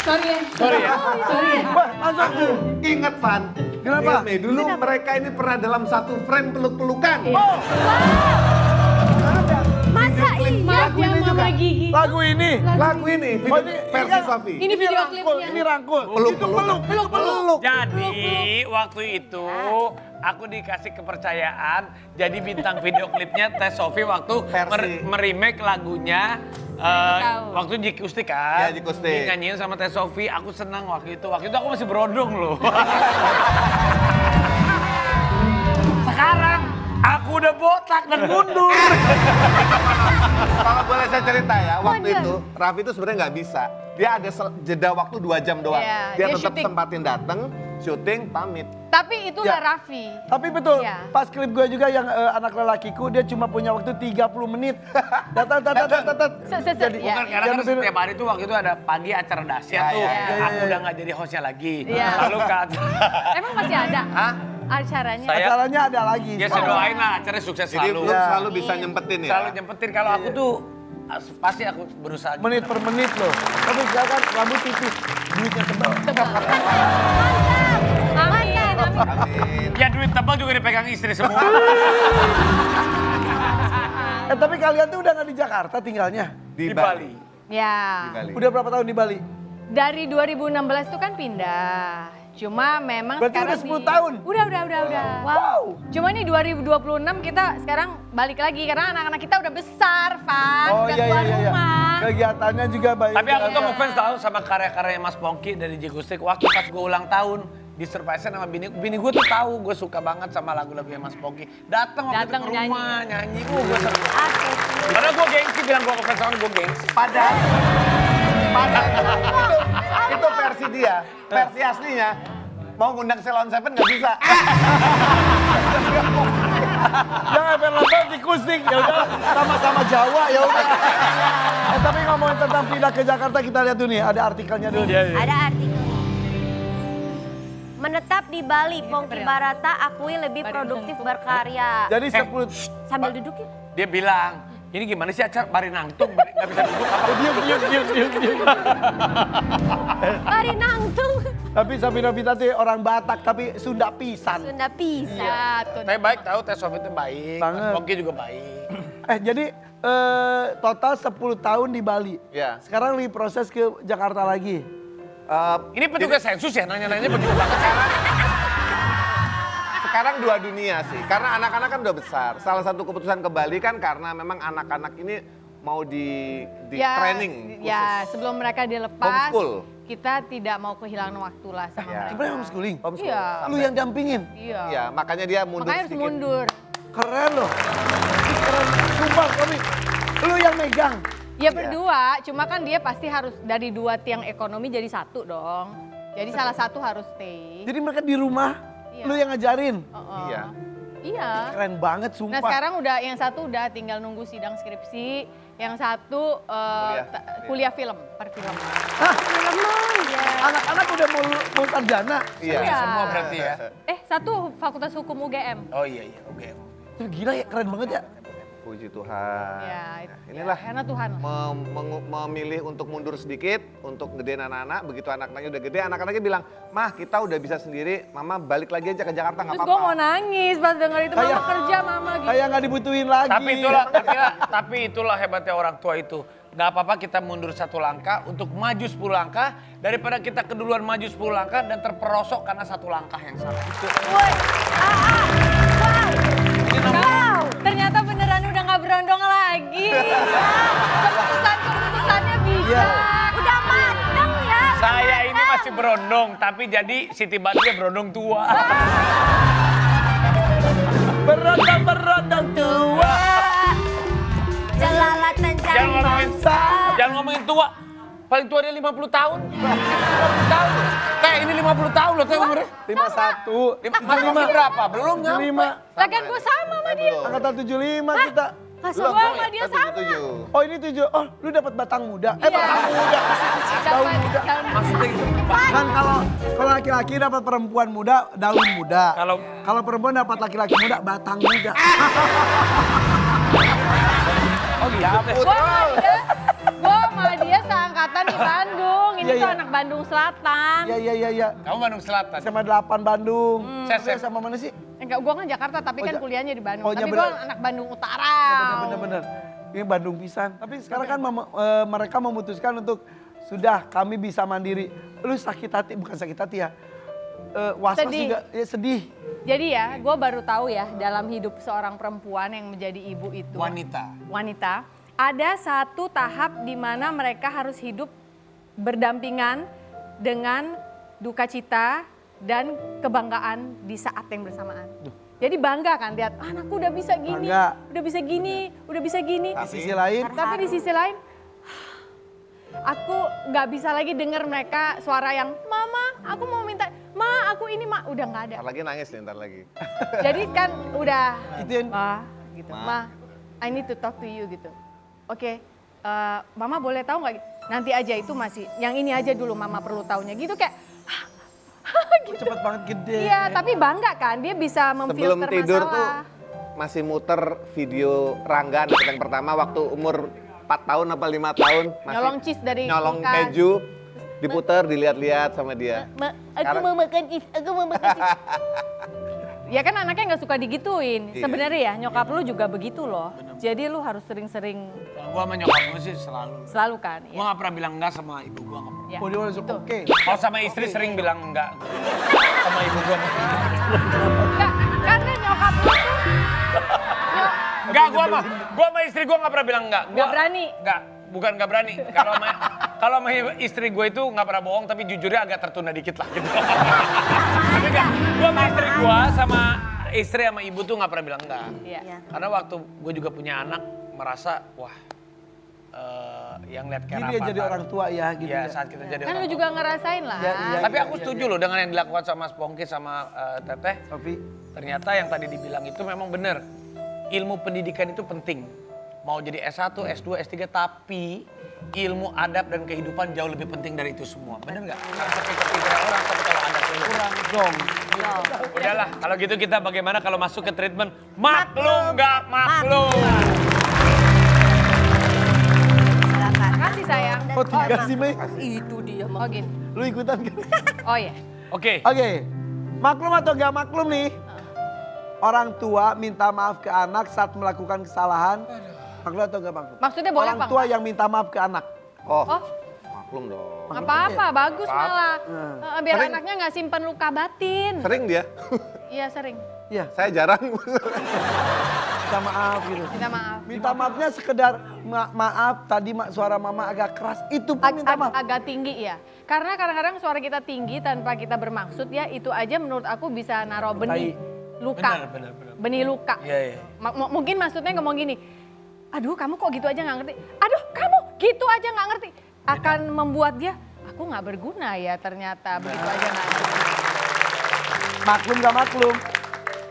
Sorry ya. Sorry ya. Sorry ya. Langsung. Ingat, Van. Kenapa? Ingat nih, dulu mereka ini pernah dalam satu frame peluk-pelukan. Oh, Masa iya? Maaf ya ini juga. Mama Gigi. lagu ini. Lagu ini, video Oh, ini versi kan- Sofi. Ini video rangkul, klipnya. ini rangkul. Peluk-pelukan. Peluk. Jadi waktu itu aku dikasih kepercayaan jadi bintang video klipnya Teh Sofi waktu Versi. meremake lagunya Tahu. waktu Jiki Ustik kan. Ya, Jiki Ustik. Dinyanyiin sama Teh Sofi, aku senang waktu itu. Waktu itu aku masih berondong loh. Sekarang aku udah botak dan mundur. Kalau boleh saya cerita ya, waktu itu Raffi itu sebenarnya nggak bisa. Dia ada jeda waktu 2 jam doang. Iya, dia dia tetap syuting. sempatin datang, syuting, pamit. Tapi itulah Ya. Raffi. Tapi betul, Iya. pas klip gue juga yang anak lelakiku, dia cuma punya waktu 30 menit. Datang. Jadi, Ya, Bukan karena kan Jangan setiap hari tuh waktu itu ada pagi acara dahsyat Ya, tuh. ya, ya, Aku ya. udah nggak jadi hostnya lagi. Iya. Lalu ke Emang masih ada Hah? acaranya? Saya- acaranya ada lagi. Ya saya doain lah acaranya sukses Jadi selalu. lu Ya. selalu bisa nyempetin ya. Selalu nyempetin kalau aku tuh pasti aku berusaha. Menit per menit loh. Tapi sekarang kan rambut tipis, duitnya tebal. Amin, amin. Amin. Ya duit tebal juga dipegang istri semua. Tapi kalian tuh udah nggak di Jakarta tinggalnya? Di Bali. Ya. Di Bali. Udah berapa tahun di Bali? Dari 2016 tuh kan pindah. Cuma memang Berarti sekarang udah 10 tahun? Udah. Wow. Cuma nih 2026 kita sekarang balik lagi karena anak-anak kita udah besar, Van. Oh udah iya keluar iya iya. rumah. Kegiatannya juga baik. Tapi aku tuh ngefans tahu sama karya-karyanya Mas Pongki dari Jigustik. Waktu pas gue ulang tahun di surprise sama bini gue tuh tahu gue suka banget sama lagu-lagunya Mas Pongki. Datang waktu itu Datang ke rumah nyanyi. Gue seneng. Oke. Padahal gue gengsi bilang gue ngefans sama gue gengsi. Padahal itu versi dia, versi aslinya. Mau ngundang Ceylon Seven nggak bisa. Jangan Fernando di Kustik, ya udah sama-sama Jawa ya udah. Tapi ngomongin tentang pindah ke Jakarta kita lihat dulu nih, ada artikelnya dulu. Ada artikel. Menetap di Bali, Pongki Barata akui lebih produktif berkarya. Jadi 10 Sambil duduk yuk. Dia bilang, ini gimana sih acara Bari Nangtung, nggak bisa duduk apa? diam. Bari nangtung. Tapi Sabina Vita tuh orang Batak tapi Sunda pisan. Sunda bisa. Satu. Tapi baik tahu Teh Sofi itu baik, Banget. Mas Pongki juga baik. Jadi total 10 tahun di Bali. Ya. Sekarang lagi proses ke Jakarta lagi. Ini petugas sensus ya, nanya-nanya begitu banget ya. Sekarang dua dunia sih, karena anak-anak kan udah besar. Salah satu keputusan ke Bali kan karena memang anak-anak ini mau di training khusus. Ya, sebelum mereka dilepas, Homeschool. kita tidak mau kehilangan waktu lah sama Ya. mereka. Sebenarnya homeschooling. Homeschool. Iya. Lu yang dampingin. Iya. Iya, makanya dia mundur Makanya harus sedikit. mundur. Keren loh. Keren. Sumpah Tommy. Lu yang megang. Ya berdua, cuma kan dia pasti harus dari 2 tiang ekonomi jadi 1 dong. Jadi salah satu harus stay. Jadi mereka di rumah, Iya. lu yang ngajarin. Iya. Iya. Keren banget sumpah. Nah sekarang udah yang satu udah tinggal nunggu sidang skripsi, yang satu kuliah film, perfilman. Hah? Filman ya. Anak-anak udah mau sarjana. Iya. Iya. Semua berarti ya. Satu Fakultas Hukum UGM. Oh iya, oke. Itu gila ya, keren banget ya. Puji Tuhan. Ya, Inilah karena Tuhan lah. memilih untuk mundur sedikit, untuk gedein anak-anak. Begitu anak-anaknya udah gede, anak-anaknya bilang, Mah kita udah bisa sendiri, Mama balik lagi aja ke Jakarta nggak Terus gue mau apa-apa. nangis pas denger itu, Kayak- mama kerja mama gitu. Kayak nggak dibutuhin lagi. Tapi itulah hebatnya orang tua itu. Nggak apa-apa kita mundur 1 langkah untuk maju 10 langkah daripada kita keduluan maju 10 langkah dan terperosok karena 1 langkah yang salah. Itu. Woi, wow. Wow, ternyata beneran udah gak berondong lagi. Keputusannya bijak. Iya. Udah matang ya. Saya ini masih berondong, tapi jadi Siti Badriah berondong tua. Berondong tua. Jelalatan Jangan cari ngomongin, mangsa. jangan ngomongin tua. Paling tua dia 50 tahun. 50 tahun. Teh ini 50 tahun loh teh umurnya. 51. Mas Romi berapa? Belum nyampe. 75. Lagian gue sama sama dia. Angkatan 75 kita. Gue sama dia sama. 77. Oh ini 7. Oh lu dapat batang muda. Iya. Batang muda. Daun muda. Maksudnya gitu. Kan kalau laki-laki dapat perempuan muda, daun muda. Kalau- Kalau perempuan dapat laki-laki muda, batang muda. Oh gitu teh. Gue sama dia seangkatan Selatan di Bandung. Ini Iya, tuh iya. anak Bandung Selatan. Iya. Kamu Bandung Selatan. SMA 8 Bandung. Saya Saya sama mana sih? Enggak, gua kan Jakarta tapi Oh, kan kuliahnya di Bandung. oh, iya, Tapi benar. gua anak Bandung Utara. Bener. Ini Bandung pisan. Tapi sekarang kan mereka memutuskan untuk sudah kami bisa mandiri. Lu sakit hati, bukan sakit hati ya. Was-was Sedih. juga, ya sedih. Jadi ya, gue baru tahu ya dalam hidup seorang perempuan yang menjadi ibu itu. Wanita. Ada satu tahap di mana mereka harus hidup berdampingan dengan duka cita dan kebanggaan di saat yang bersamaan. Jadi bangga kan lihat anakku udah bisa gini, Bangga. udah bisa gini, udah bisa gini. Di sisi lain, Tapi di sisi lain, aku nggak bisa lagi dengar mereka suara yang mama, aku mau minta, ma, aku ini ma, udah nggak ada. Ntar lagi nangis nih, ntar lagi. Jadi kan udah, itu yang ma, gitu, ma, I need to talk to you gitu. Oke, mama boleh tahu nggak? Nanti aja itu masih, yang ini aja dulu mama perlu taunya gitu kayak. Gitu. cepet banget gede. Iya, tapi bangga kan dia bisa Sebelum memfilter tidur tuh masalah. masih muter video Rangga anak yang pertama waktu umur 4 tahun apa 5 tahun. Masih Nyolong cheese dari nyolong kulkas. keju, diputer, dilihat-lihat sama dia. Ma, aku Sekarang- mau makan cheese, aku mau makan cheese. Ya kan anaknya nggak suka digituin. Iya. Sebenarnya ya nyokap lu juga begitu loh. Jadi lu harus sering-sering Kalau gua sama nyokap gua sih selalu kan. Gua Ya. gak pernah bilang enggak sama ibu gua, gak pernah. Ya, Oh dia langsung gitu. oke. Kalau sama istri sering bilang enggak. Sama ibu gua. Nggak, karena nyokap lu tuh Enggak, gua sama istri gua gak pernah bilang enggak. Nggak berani? Enggak, bukan gak berani. Kalau sama istri gue itu gak pernah bohong, tapi jujurnya agak tertunda dikit lah gitu. Tapi enggak, gua sama istri gua sama istri sama ibu tuh gak pernah bilang enggak. Iya. Karena waktu gue juga punya anak, merasa wah yang lihat Gini kerapatan. ya jadi orang tua ya gitu Iya, ya. saat kita jadi Kan orang lu tua. juga ngerasain lah. Iya, iya. Tapi aku setuju loh dengan yang dilakukan sama Spongki sama Teteh. Sofi, Ternyata yang tadi dibilang itu memang benar. Ilmu pendidikan itu penting. Mau jadi S1, S2, S3, tapi ilmu adab dan kehidupan jauh lebih penting dari itu semua. Bener nggak? Karena kepikiran orang, tapi kalau adabnya kurang. dong. Udahlah, kalau gitu kita bagaimana kalau masuk ke treatment maklum nggak maklum? Silakan. Makasih sayang. Oh tiga sih Mei. Itu dia Oh gini. Lu ikutan kan? Oh iya. Oke, Oke, maklum atau gak maklum nih? Orang tua minta maaf ke anak saat melakukan kesalahan. Maklum atau gak maklum? Maksudnya boleh Orang apa tua enggak? yang minta maaf ke anak. Oh, Oh, maklum dong. nggak apa-apa, bagus malah. Biar Sering. anaknya nggak simpan luka batin. Sering dia. Iya sering. Iya, Saya jarang. minta maaf gitu. Minta maaf. Minta maafnya sekedar maaf tadi suara mama agak keras. Itu pun minta maaf. Agak tinggi ya. Karena kadang-kadang suara kita tinggi tanpa kita bermaksud ya, itu aja menurut aku bisa naruh benih luka. benar. Benih luka. Iya. Mungkin maksudnya ngomong gini, aduh kamu kok gitu aja nggak ngerti. Aduh kamu gitu aja nggak ngerti. Akan membuat dia, aku nggak berguna ya ternyata. Begitu aja nggak ngerti. Maklum gak maklum.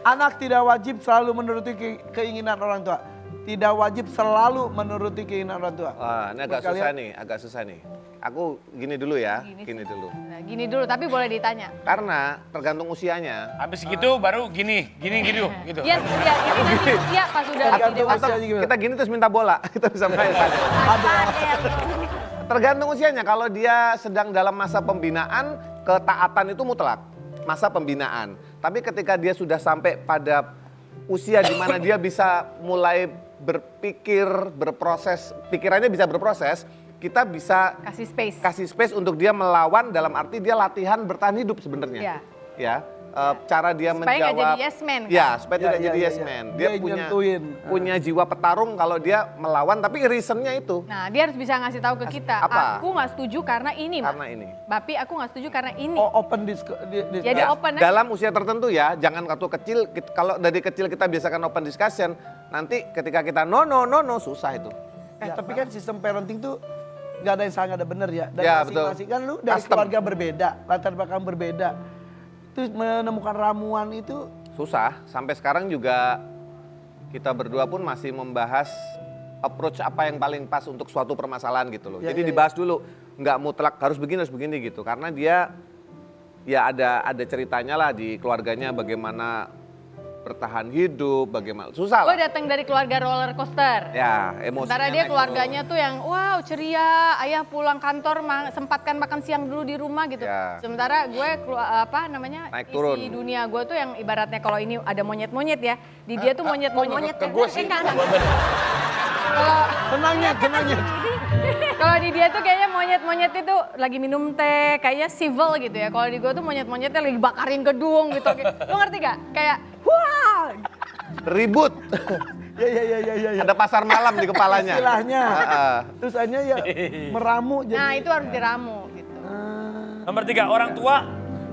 Anak tidak wajib selalu menuruti keinginan orang tua. Tidak wajib selalu menuruti keinginan orang tua. Wah, ini agak Buat susah kalian- nih, agak susah nih. Aku gini dulu ya, gini sih. dulu. Nah, gini dulu, tapi boleh ditanya. Karena tergantung usianya. Habis gitu baru gini gitu. Iya, iya, ini nanti usia pas udah lebih Tergantung dewasa. usianya gimana. Kita gini terus minta bola, kita bisa main. Tergantung usianya, kalau dia sedang dalam masa pembinaan, ketaatan itu mutlak. Masa pembinaan. Tapi ketika dia sudah sampai pada usia di mana dia bisa mulai berpikir, berproses, pikirannya bisa berproses, kita bisa Kasih space. kasih space untuk dia melawan, dalam arti dia latihan bertahan hidup sebenarnya. Iya. Ya, cara dia Supaya nggak menjawab. jadi yes man, kan? Ya, supaya Ya, tidak ya, jadi ya, yes ya. man. Dia Dia nyentuhin. punya jiwa petarung kalau dia melawan, tapi reasonnya itu. Nah, dia harus bisa ngasih tahu ke kita. Apa? Aku nggak setuju karena ini, Ma. Karena ini. Bapi, aku nggak setuju karena ini. Oh, open Jadi Ya, open aja. dalam usia tertentu ya, jangan waktu kecil, kalau dari kecil kita biasakan open discussion, nanti ketika kita no, susah itu. Tapi kan sistem parenting tuh gak ada yang salah, gak ada benar ya. Dan Ya, masing-masing betul. kan lu dari Custom. keluarga berbeda, latar belakang berbeda. Terus menemukan ramuan itu Susah, sampai sekarang juga kita berdua pun masih membahas approach apa yang paling pas untuk suatu permasalahan gitu loh. Ya, Jadi ya, dibahas dulu, nggak mutlak harus begini gitu. Karena dia ya ada ceritanya lah di keluarganya bagaimana bertahan hidup, bagaimana susah Gue lah. datang dari keluarga roller coaster. Ya, emosi. Sementara dia keluarganya tuh yang wow ceria, ayah pulang kantor sempatkan makan siang dulu di rumah gitu. Ya. Sementara gue Naik turun. isi dunia gue tuh yang ibaratnya kalau ini ada monyet-monyet ya, di dia tuh monyet-monyet. Ke gue sih. Tenangnya. Kalau di dia tuh kayaknya monyet-monyet itu lagi minum teh, kayaknya civil gitu ya. Kalau di gue tuh monyet-monyetnya lagi bakarin gedung gitu. Lo ngerti gak? Kayak wah. Ribut. Ya. Ada pasar malam di kepalanya. Istilahnya. Heeh. Terus akhirnya ya meramu jadi. Nah itu harus diramu gitu. Nomor 3, orang tua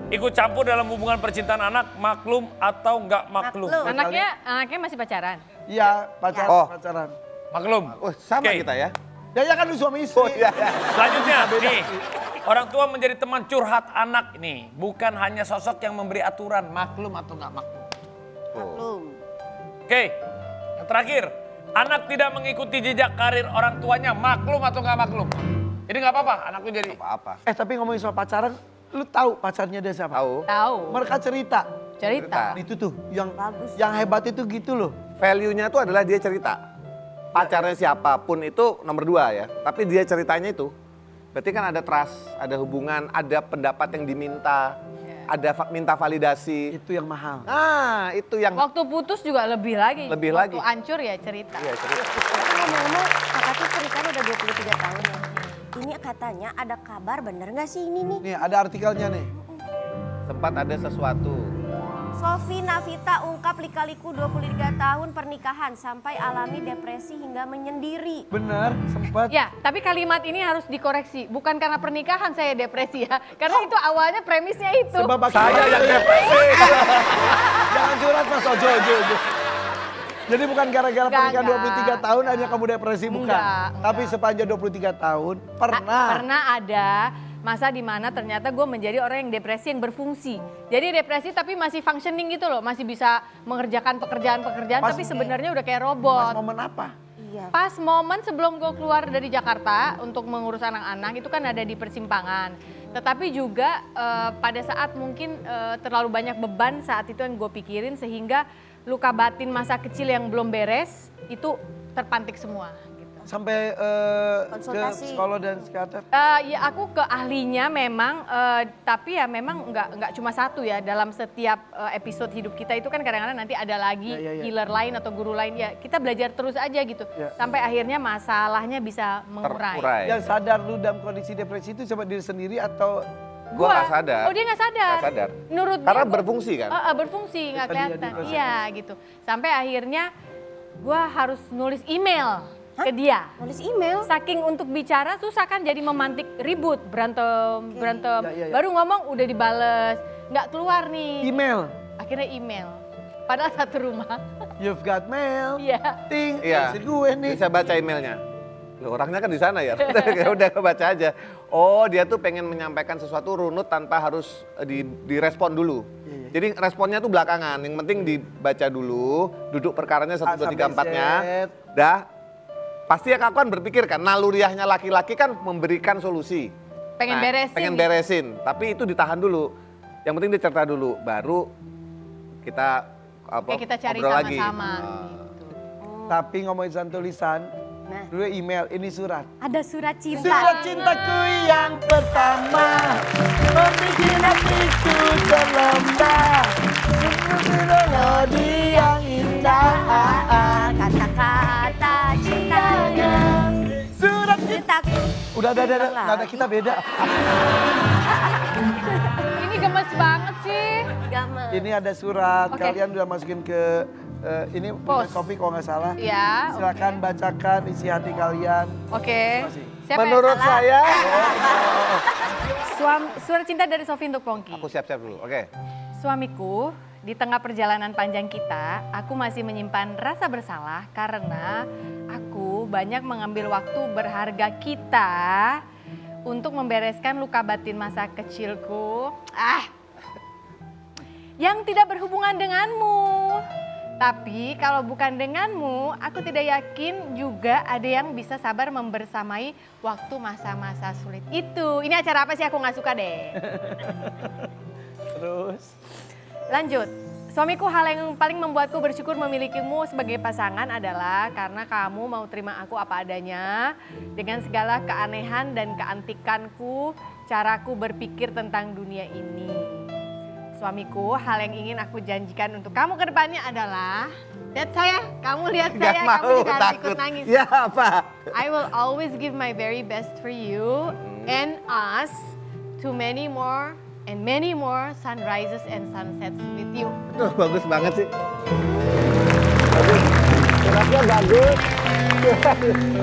ikut campur dalam hubungan percintaan anak, maklum atau nggak maklum? Maklum. Anaknya masih pacaran. Iya, Oh. pacaran. Maklum. Oh, sama Oke. kita ya. Ya kan lu suami istri. Oh iya. Selanjutnya nih, orang tua menjadi teman curhat anak nih, bukan hanya sosok yang memberi aturan, maklum atau nggak maklum. Maklum. Oke, yang terakhir, anak tidak mengikuti jejak karir orang tuanya, maklum atau nggak maklum? Jadi nggak apa-apa, anakku jadi. Apa-apa. Tapi ngomongin soal pacaran, lu tahu pacarnya dia siapa? Tahu. Tahu. Mereka cerita. Cerita. Itu tuh yang Bagus. yang hebat itu gitu loh. Value-nya tuh adalah dia cerita. Pacarnya siapapun itu nomor 2 ya. Tapi dia ceritanya itu. Berarti kan ada trust, ada hubungan, ada pendapat yang diminta, ada minta validasi. Itu yang mahal. Nah, itu yang Waktu putus juga lebih lagi. Lebih Waktu lagi. hancur ya cerita. Iya, cerita. Tapi ngomong-ngomong, kakak tuh ceritanya udah 23 tahun ya. Ini katanya ada kabar, bener gak sih ini nih? Nih ada artikelnya nih. Sempat ada sesuatu. Sofi Navita ungkap lika-liku 23 tahun pernikahan sampai alami depresi hingga menyendiri. Bener, sempat. Ya, tapi kalimat ini harus dikoreksi. Bukan karena pernikahan saya depresi ya. Karena itu awalnya premisnya itu. Sebab Saya yang depresi. Jangan curhat Mas Ojo. Jadi bukan gara-gara Enggak, pernikahan enggak. 23 tahun hanya kamu depresi, bukan. Enggak. Tapi sepanjang 23 tahun pernah. Pernah ada masa di mana ternyata gue menjadi orang yang depresi yang berfungsi. Jadi depresi tapi masih functioning gitu loh. Masih bisa mengerjakan pekerjaan-pekerjaan Pas- tapi sebenarnya udah kayak Pas robot. momen apa? Iya. Pas momen sebelum gue keluar dari Jakarta untuk mengurus anak-anak itu kan ada di persimpangan. Tetapi juga pada saat mungkin terlalu banyak beban saat itu yang gue pikirin sehingga luka batin masa kecil yang belum beres itu terpantik semua. Gitu. Sampai ke Konsultasi. psikolog dan psikiater. Ya aku ke ahlinya memang, tapi ya memang nggak cuma satu ya dalam setiap episode hidup kita itu kan kadang-kadang nanti ada lagi Ya. healer lain atau guru lain ya kita belajar terus aja gitu Ya. sampai akhirnya masalahnya bisa mengurai. Terurai. Yang sadar lu dalam kondisi depresi itu coba diri sendiri atau Gua nggak sadar. Oh dia nggak sadar. Nggak sadar. Menurut Karena dia, berfungsi kan? berfungsi nggak Tadi ya, kelihatan. di proses. Iya gitu. Sampai akhirnya gue harus nulis email ke dia. Nulis email. Saking untuk bicara susah kan jadi memantik ribut, berantem. Ya. Baru ngomong udah dibales, nggak keluar nih. email. Akhirnya email. Padahal satu rumah. You've got mail. Iya. Ting, Iya. maksud gue nih. Bisa baca emailnya. Loh, orangnya kan di sana ya. Udah baca aja. Oh, dia tuh pengen menyampaikan sesuatu runut tanpa harus direspon dulu. Iya. Jadi responnya tuh belakangan. Yang penting dibaca dulu, duduk perkaranya 1, 2, 3, 4-nya. Z. Dah. Pasti ya aku kan berpikir kan, naluriahnya laki-laki kan memberikan solusi. Pengen beresin Pengen gitu. beresin. Tapi itu ditahan dulu. Yang penting dia cerita dulu. Baru kita Oke kita cari ngobrol lagi. sama-sama. Ah. Gitu. Tapi ngomongin tentang tulisan, Nah. dulu email, ini surat. Ada surat cinta. Surat cintaku yang pertama, membikin hatiku terlembab. Melodi yang indah. Kata-kata cintanya. Surat cinta. Cintaku. Udah ada kita beda. Ini gemes banget sih. Gamal. Ini ada surat, Oke. kalian udah masukin ke ini punya Pos. Sofi kalau nggak salah. Iya. Silakan bacakan isi hati kalian. Oke. Makasih. Siapa yang Menurut salah? saya, Surat cinta dari Sofi untuk Pongki. aku siap-siap dulu. Oke. Suamiku, di tengah perjalanan panjang kita, aku masih menyimpan rasa bersalah karena aku banyak mengambil waktu berharga kita untuk membereskan luka batin masa kecilku. Yang tidak berhubungan denganmu. Tapi kalau bukan denganmu, aku tidak yakin juga ada yang bisa sabar membersamai waktu masa-masa sulit itu. Ini acara apa sih aku nggak suka deh. Terus. Lanjut, Suamiku, hal yang paling membuatku bersyukur memilikimu sebagai pasangan adalah karena kamu mau terima aku apa adanya dengan segala keanehan dan keantikanku, caraku berpikir tentang dunia ini. Suamiku, hal yang ingin aku janjikan untuk kamu ke depannya adalah, lihat saya, kamu lihat saya, kamu juga harus ikut nangis. Ya apa? I will always give my very best for you and us to many more sunrises and sunsets with you. Tuh, bagus banget sih. Bagus. Suratnya bagus.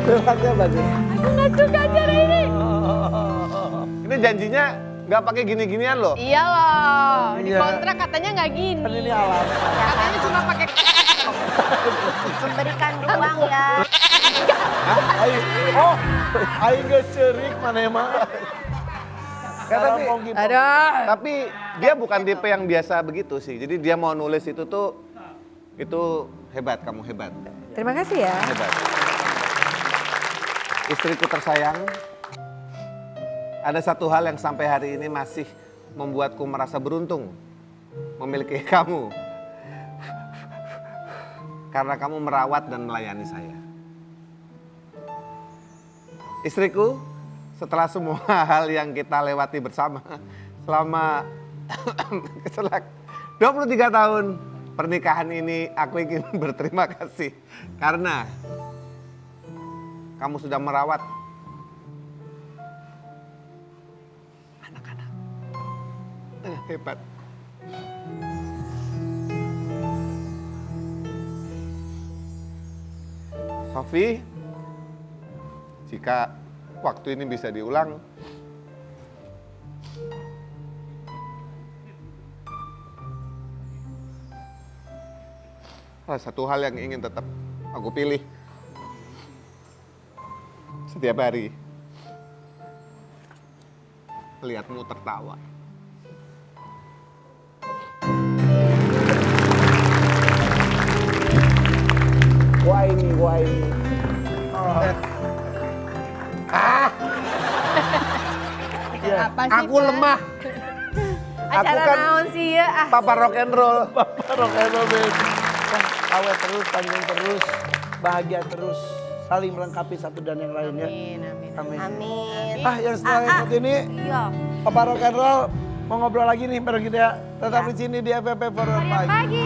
Suratnya bagus. Aku nggak suka cara ini. Ini janjinya nggak pakai gini-ginian loh. Iya loh, di Iya. kontrak katanya nggak gini. Kan ini alam. Katanya cuma pakai Memberikan ruang ya. Aing gak cerik mana emang. Ya, tapi dia bukan tipe yang biasa begitu sih. Jadi dia mau nulis itu tuh, itu hebat, kamu hebat. Terima kasih ya. Hebat. Istriku tersayang, ada satu hal yang sampai hari ini masih membuatku merasa beruntung memiliki kamu. Karena kamu merawat dan melayani saya. Istriku, setelah semua hal yang kita lewati bersama selama 23 tahun pernikahan ini, aku ingin berterima kasih karena kamu sudah merawat anak-anak. Hebat. Sofi, jika waktu ini bisa diulang, salah satu hal yang ingin tetap aku pilih setiap hari, melihatmu tertawa. Wah ini. Apa sih, Aku Pak? lemah. Acara Aku kan naon sih ya? Papa rock and roll. Rock and roll, babe. Awet terus, panjang terus, bahagia terus, saling melengkapi satu dan yang lainnya. Amin, amin. Amin. Amin. Yang setelah ikut ini, Iya. Papa Rock and Roll mau ngobrol lagi nih bareng kita. Tetap di sini di FVP Forward Pagi. Pagi.